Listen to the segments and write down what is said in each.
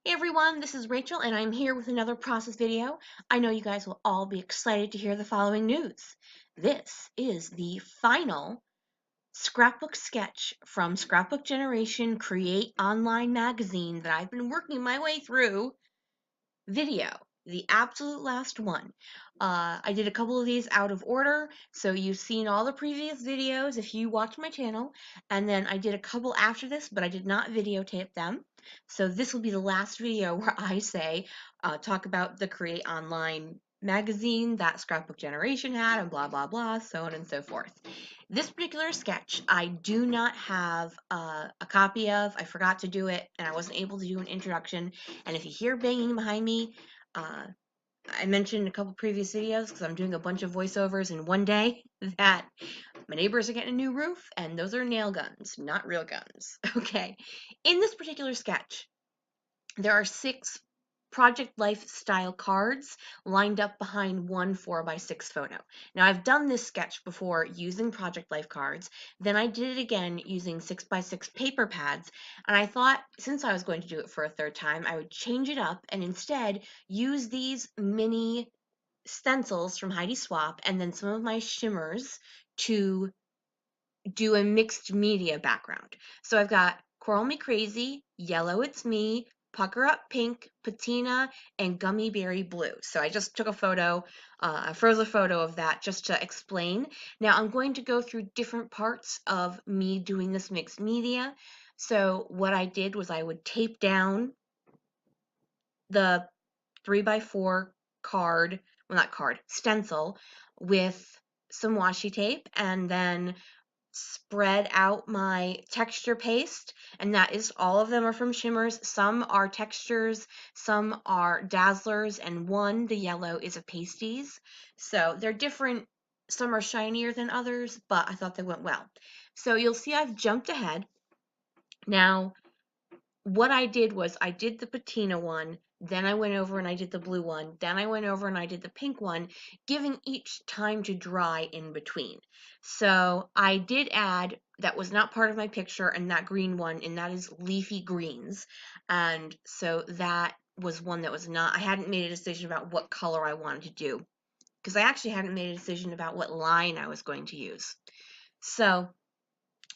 Hey everyone, this is Rachel and I'm here with another process video. I know you guys will all be excited to hear the following news. This is the final scrapbook sketch from Scrapbook Generation Create Online magazine that I've been working my way through video, the absolute last one. I did a couple of these out of order, so you've seen all the previous videos if you watch my channel, and then I did a couple after this, but I did not videotape them. So this will be the last video where I talk about the Create Online magazine that Scrapbook Generation had, and blah blah blah, so on and so forth. This particular sketch I do not have a copy of. I forgot to do it, and I wasn't able to do an introduction. And if you hear banging behind me, uh, I mentioned in a couple previous videos, because I'm doing a bunch of voiceovers in one day, that my neighbors are getting a new roof, and those are nail guns, not real guns. Okay. In this particular sketch, there are 6 Project Life style cards lined up behind one 4x6 photo. Now I've done this sketch before using Project Life cards, then I did it again using 6x6 paper pads, and I thought since I was going to do it for a third time, I would change it up and instead use these mini stencils from Heidi Swapp and then some of my shimmers to do a mixed media background. So I've got Coral Me Crazy, Yellow It's Me, Pucker Up Pink, Patina, and Gummy Berry Blue. So I just took a photo, I froze a photo of that just to explain. Now I'm going to go through different parts of me doing this mixed media. So what I did was I would tape down the 3x4 card, well not card, stencil with some washi tape and then spread out my texture paste, and that is all of them are from Shimmers. Some are textures, some are dazzlers, and one, the yellow, is a pasties. So they're different. Some are shinier than others, but I thought they went well. So you'll see I've jumped ahead. Now, what I did was I did the patina one, then I went over and I did the blue one, then I went over and I did the pink one, giving each time to dry in between. So I did add, that was not part of my picture, and that green one, and that is leafy greens. And so that was one that was not, I hadn't made a decision about what color I wanted to do, because I actually hadn't made a decision about what line I was going to use. So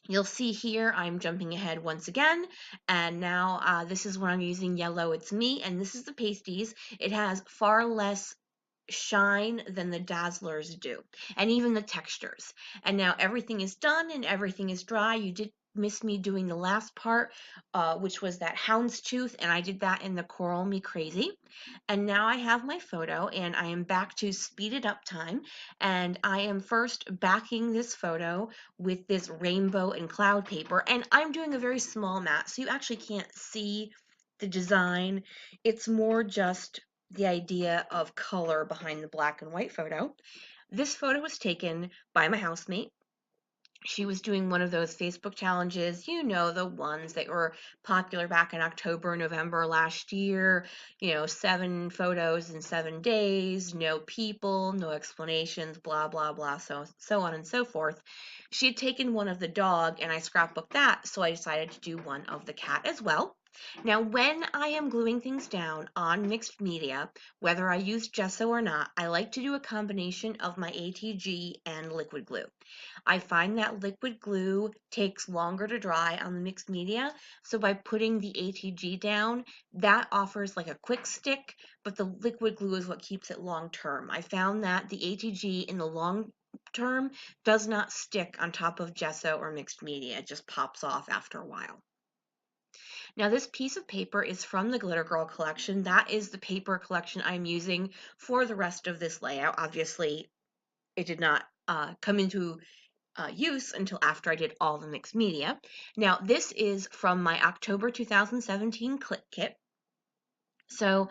you'll see here I'm jumping ahead once again, and now this is when I'm using Yellow It's Me, and this is the pasties. It has far less shine than the Dazzlers do, and even the textures. And now everything is done and everything is dry. You did miss me doing the last part, which was that houndstooth, and I did that in the Coral Me Crazy. And now I have my photo, and I am back to speeded up time, and I am first backing this photo with this rainbow and cloud paper, and I'm doing a very small mat, so you actually can't see the design. It's more just the idea of color behind the black and white photo. This photo was taken by my housemate. She was doing one of those Facebook challenges, you know, the ones that were popular back in October, November last year, 7 photos in 7 days, no people, no explanations, blah, blah, blah, so on and so forth. She had taken one of the dog and I scrapbooked that, so I decided to do one of the cat as well. Now, when I am gluing things down on mixed media, whether I use gesso or not, I like to do a combination of my ATG and liquid glue. I find that liquid glue takes longer to dry on the mixed media, so by putting the ATG down, that offers like a quick stick, but the liquid glue is what keeps it long term. I found that the ATG in the long term does not stick on top of gesso or mixed media. It just pops off after a while. Now this piece of paper is from the Glitter Girl collection. That is the paper collection I'm using for the rest of this layout. Obviously, it did not come into use until after I did all the mixed media. Now this is from my October 2017 Clip Kit. So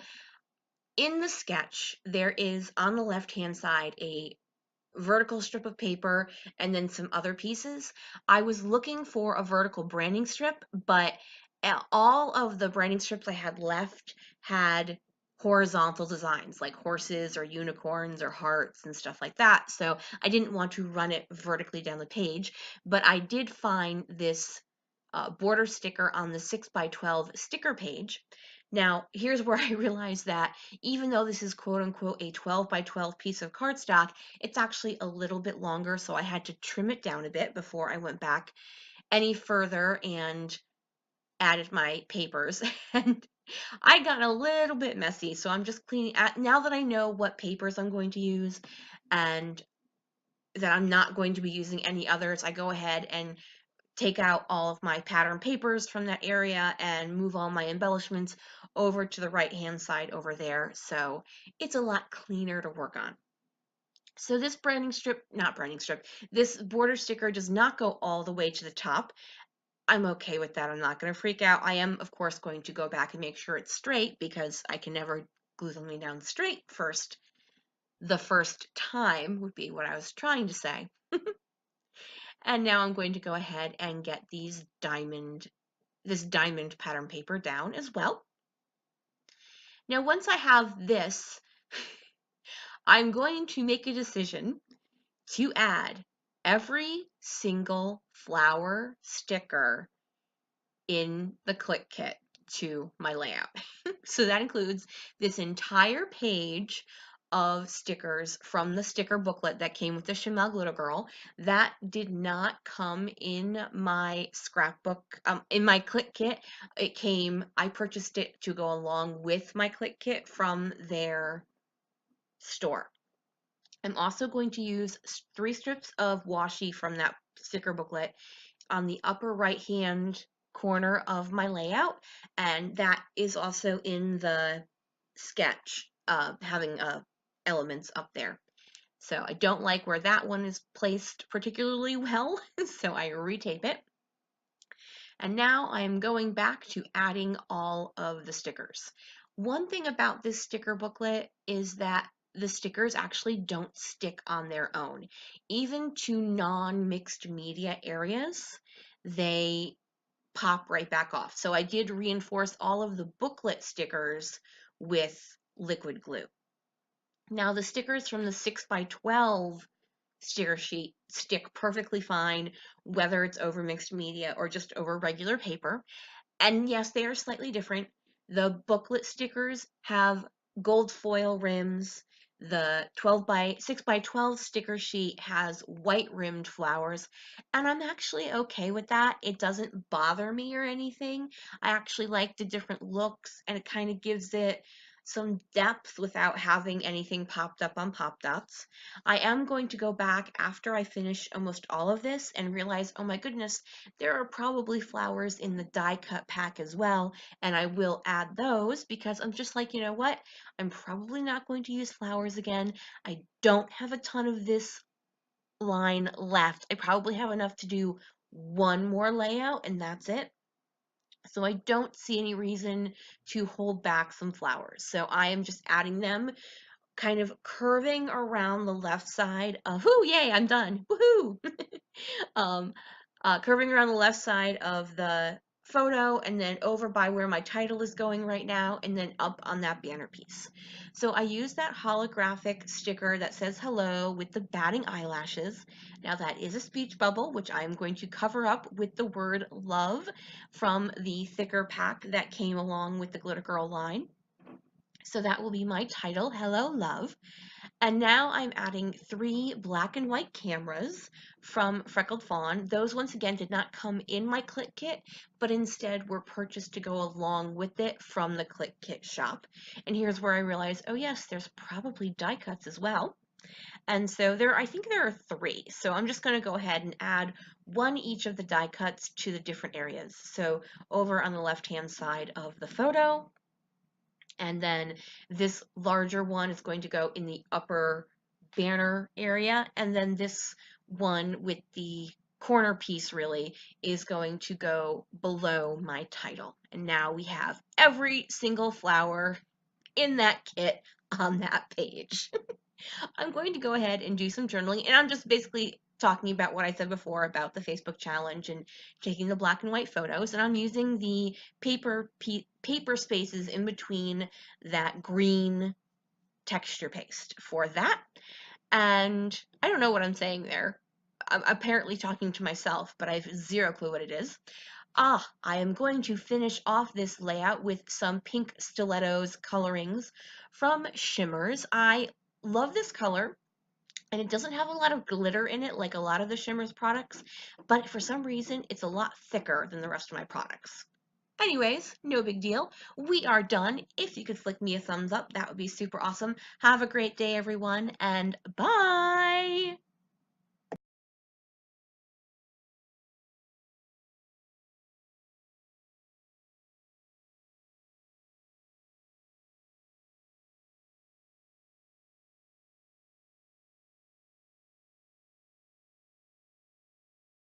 in the sketch, there is on the left-hand side a vertical strip of paper and then some other pieces. I was looking for a vertical branding strip, but all of the branding strips I had left had horizontal designs like horses or unicorns or hearts and stuff like that. So I didn't want to run it vertically down the page, but I did find this border sticker on the 6x12 sticker page. Now, here's where I realized that even though this is quote unquote a 12 by 12 piece of cardstock, it's actually a little bit longer, so I had to trim it down a bit before I went back any further and added my papers. And I got a little bit messy, so I'm just cleaning. Now that I know what papers I'm going to use and that I'm not going to be using any others, I go ahead and take out all of my pattern papers from that area and move all my embellishments over to the right hand side over there, so it's a lot cleaner to work on. So this this border sticker does not go all the way to the top. I'm okay with that. I'm not going to freak out. I am, of course, going to go back and make sure it's straight because I can never glue something down straight first. The first time would be what I was trying to say. And now I'm going to go ahead and get this diamond pattern paper down as well. Now, once I have this, I'm going to make a decision to add every single flower sticker in the Click Kit to my layout. So that includes this entire page of stickers from the sticker booklet that came with the Shimelle Glitter Girl. That did not come in my scrapbook, in my Click Kit. I purchased it to go along with my Click Kit from their store. I'm also going to use 3 strips of washi from that sticker booklet on the upper right hand corner of my layout, and that is also in the sketch, having elements up there. So I don't like where that one is placed particularly well, so I retape it. And now I'm going back to adding all of the stickers. One thing about this sticker booklet is that the stickers actually don't stick on their own. Even to non-mixed media areas, they pop right back off. So I did reinforce all of the booklet stickers with liquid glue. Now the stickers from the 6x12 sticker sheet stick perfectly fine, whether it's over mixed media or just over regular paper. And yes, they are slightly different. The booklet stickers have gold foil rims. The 6x12 sticker sheet has white rimmed flowers, and I'm actually okay with that. It doesn't bother me or anything. I actually like the different looks, and it kind of gives it some depth without having anything popped up on pop dots. I am going to go back after I finish almost all of this and realize, oh my goodness, there are probably flowers in the die cut pack as well, and I will add those because I'm just like, you know what? I'm probably not going to use flowers again. I don't have a ton of this line left. I probably have enough to do one more layout and that's it. So I don't see any reason to hold back some flowers. So I am just adding them, kind of curving around the left side of, whoo, yay, I'm done, woohoo! um, Curving around the left side of the photo and then over by where my title is going right now and then up on that banner piece. So I use that holographic sticker that says hello with the batting eyelashes. Now that is a speech bubble, which I'm going to cover up with the word love from the thicker pack that came along with the Glitter Girl line. So that will be my title, Hello Love. And now I'm adding 3 black and white cameras from Freckled Fawn. Those once again did not come in my Click Kit, but instead were purchased to go along with it from the Click Kit shop. And here's where I realized, oh yes, there's probably die cuts as well. And so I think there are 3. So I'm just going to go ahead and add one each of the die cuts to the different areas. So over on the left-hand side of the photo, and then this larger one is going to go in the upper banner area, and then this one with the corner piece really is going to go below my title. And now we have every single flower in that kit on that page. I'm going to go ahead and do some journaling, and I'm just basically talking about what I said before about the Facebook challenge and taking the black and white photos, and I'm using the paper spaces in between that green texture paste for that. And I don't know what I'm saying there. I'm apparently talking to myself, but I have zero clue what it is. I am going to finish off this layout with some pink stilettos colorings from Shimmers. I love this color, and it doesn't have a lot of glitter in it like a lot of the Shimmers products, but for some reason it's a lot thicker than the rest of my products. Anyways, no big deal. We are done. If you could flick me a thumbs up, that would be super awesome. Have a great day, everyone, and bye!